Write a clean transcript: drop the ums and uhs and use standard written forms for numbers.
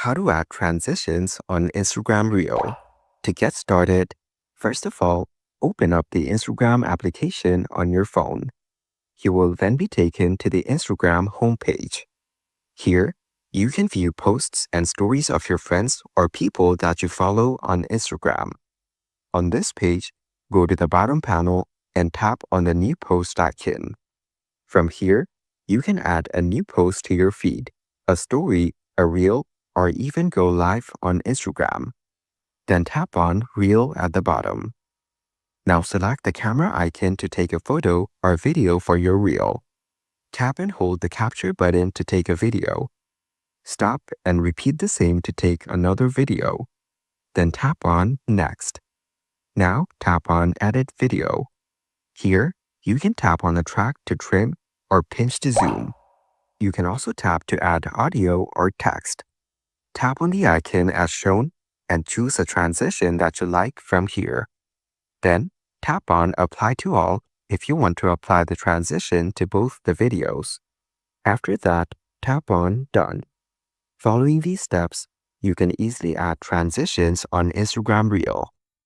How to add transitions on Instagram Reel. To get started, first of all, open up the Instagram application on your phone. You will then be taken to the Instagram homepage. Here, you can view posts and stories of your friends or people that you follow on Instagram. On this page, go to the bottom panel and tap on the New Post icon. From here, you can add a new post to your feed, a story, a reel, or even go live on Instagram. Then tap on Reel at the bottom. Now select the camera icon to take a photo or video for your reel. Tap and hold the capture button to take a video. Stop and repeat the same to take another video. Then tap on Next. Now tap on Edit Video. Here, you can tap on the track to trim or pinch to zoom. You can also tap to add audio or text. Tap on the icon as shown and choose a transition that you like from here. Then, tap on Apply to All if you want to apply the transition to both the videos. After that, tap on Done. Following these steps, you can easily add transitions on Instagram Reel.